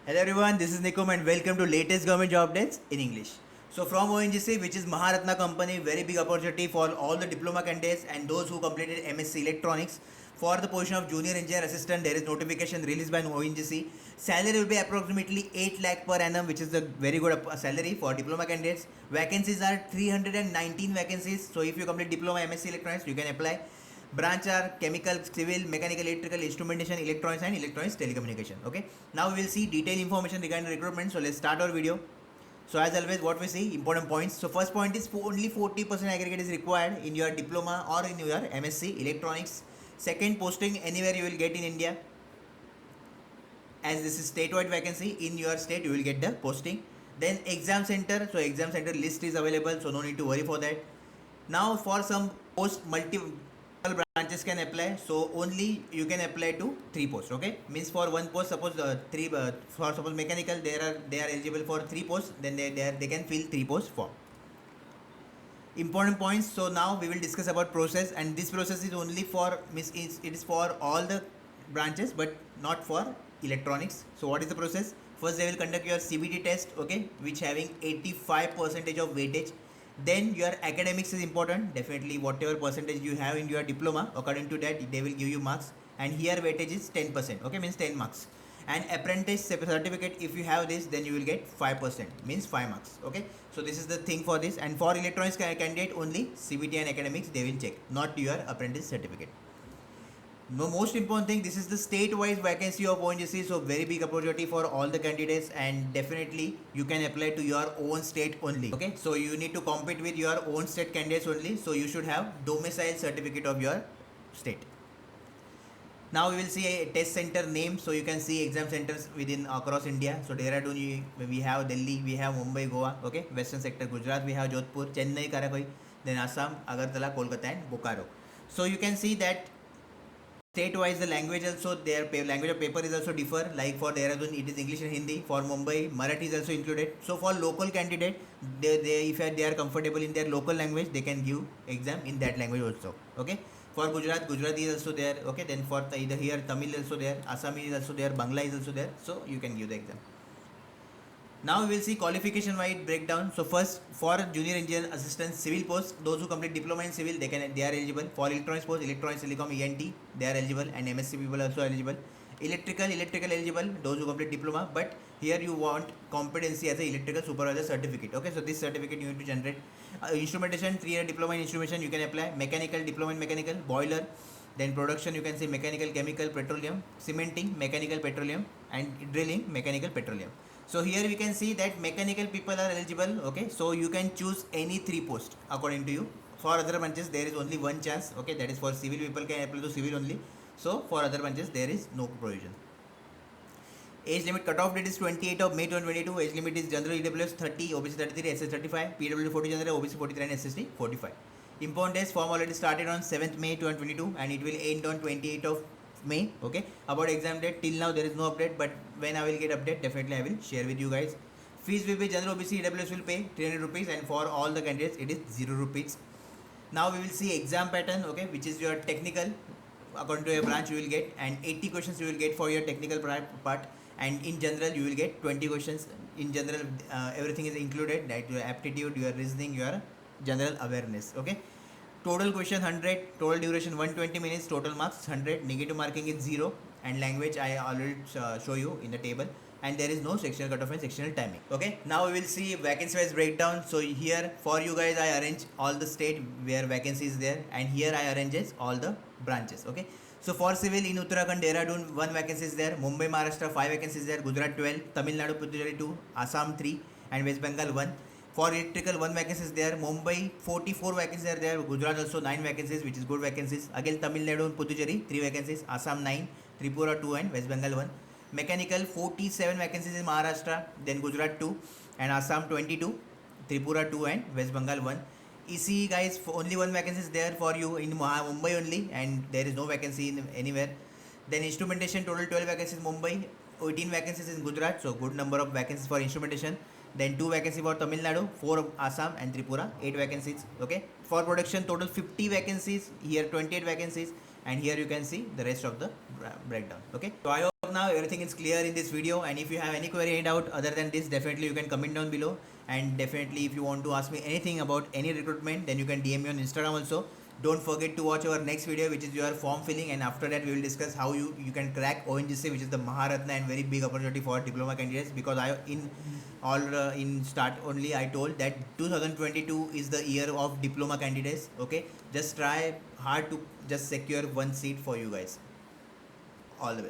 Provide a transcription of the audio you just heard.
Hello everyone, this is Nikum and welcome to latest government job updates in English. So from ONGC, which is Maharatna company, very big opportunity for all the diploma candidates and those who completed MSc Electronics. For the position of junior engineer assistant, there is notification released by ONGC. Salary will be approximately 8 lakh per annum, which is a very good salary for diploma candidates. Vacancies are 319 vacancies. So if you complete diploma MSc Electronics, you can apply. Branch are chemical, civil, mechanical, electrical, instrumentation, electronics and electronics telecommunication. Okay, now we will see detailed information regarding recruitment. So let's start our video. So as always, what we see, important points. So first point is only 40% aggregate is required in your diploma or in your MSc electronics. Second, posting anywhere you will get in India, as this is statewide vacancy. In your state you will get the posting. Then exam center, so exam center list is available, so no need to worry for that. Now for some post, multiple branches can apply, so only you can apply to 3 posts. Okay, means for one post, suppose for suppose mechanical, they are eligible for 3 posts, then they can fill 3 posts form. Important points. So now we will discuss about process, and this process is only for it is for all the branches but not for electronics. So what is the process? First, they will conduct your CBT test, okay, which having 85% of weightage. Then your academics is important, definitely whatever percentage you have in your diploma, according to that they will give you marks, and here weightage is 10%, okay, means 10 marks. And apprentice certificate, if you have this, then you will get 5%, means 5 marks. Okay, so this is the thing for this. And for electronics candidate, only CBT and academics they will check, not your apprentice certificate. No, most important thing, this is the state-wise vacancy of ONGC, so very big opportunity for all the candidates, and definitely you can apply to your own state only. Okay, so you need to compete with your own state candidates only, so you should have domicile certificate of your state. Now we will see a test center name, so you can see exam centers within across India. So Dehradun we have Delhi, we have Mumbai, Goa, okay, western sector Gujarat we have Jodhpur, Chennai, Karakoy, then Assam, Agartala, Kolkata and Bokaro. So you can see that state-wise the language also, their language of paper is also differ. Like for Dehradun it is English and Hindi. For Mumbai, Marathi is also included. So for local candidate, if they are comfortable in their local language, they can give exam in that language also. Okay. For Gujarat, Gujarati is also there. Okay. Then for either here Tamil is also there, Assami is also there, Bangla is also there. So you can give the exam. Now we will see qualification wide breakdown. So first, for junior engineer assistant civil post, those who complete diploma in civil, they are eligible. For electronics post, electronics, telecom, ENT, they are eligible, and MSc people also eligible. Electrical eligible, those who complete diploma, but here you want competency as a electrical supervisor certificate. Okay, so this certificate you need to generate. Instrumentation, 3-year diploma in instrumentation you can apply. Mechanical, diploma in mechanical, boiler. Then production, you can say mechanical, chemical, petroleum, cementing, mechanical, petroleum, and drilling, mechanical, petroleum. So here we can see that mechanical people are eligible. Okay, so you can choose any 3 posts according to you. For other branches there is only one chance. Okay, that is for civil people can apply to civil only. So for other branches there is no provision. Age limit cutoff date is 28 of May 2022. Age limit is general EWS 30, OBC 33, SS 35, PW 40 general, OBC 43 and SST 45. Important days, form already started on 7th May 2022 and it will end on 28th of May. Okay, about exam date, till now there is no update, but when I will get update, definitely I will share with you guys. Fees will be general OBC EWS will pay 300 rupees, and for all the candidates it is 0 rupees. Now we will see exam pattern, okay, which is your technical. According to your branch you will get, and 80 questions you will get for your technical part, and in general you will get 20 questions. In general, everything is included, like your aptitude, your reasoning, your general awareness. Okay, total question 100, total duration 120 minutes, total marks 100, negative marking is 0, and language I already show you in the table, and there is no sectional cutoff and sectional timing. Okay, now we will see vacancy wise breakdown. So here for you guys I arrange all the state where vacancy is there, and here I arranges all the branches. Okay, so for civil in Uttarakhand, Dehradun 1 vacancy is there, Mumbai, Maharashtra 5 vacancies there, Gujarat 12, Tamil Nadu, Puducherry 2, Assam 3, and West Bengal 1. For electrical 1 vacancies there, Mumbai 44 vacancies are there, Gujarat also 9 vacancies, which is good vacancies. Again Tamil Nadu and Puducherry 3 vacancies, Assam 9, Tripura 2 and West Bengal 1. Mechanical 47 vacancies in Maharashtra, then Gujarat 2 and Assam 22, Tripura 2 and West Bengal 1. EC guys, only 1 vacancy is there for you in Mumbai only, and there is no vacancy in anywhere. Then instrumentation, total 12 vacancies in Mumbai, 18 vacancies in Gujarat, so good number of vacancies for instrumentation. Then 2 vacancies for Tamil Nadu, 4 Assam and Tripura, 8 vacancies. Okay, for production total 50 vacancies, here 28 vacancies, and here you can see the rest of the breakdown. Okay, so I hope Now everything is clear in this video, and if you have any query, any doubt other than this, definitely you can comment down below. And definitely if you want to ask me anything about any recruitment, then you can DM me on Instagram also. Don't forget to watch our next video, which is your form filling, and after that we will discuss how you can crack ONGC, which is the Maharatna and very big opportunity for diploma candidates. Because in start only I told that 2022 is the year of diploma candidates. Okay, just try hard to just secure one seat for you guys. All the best.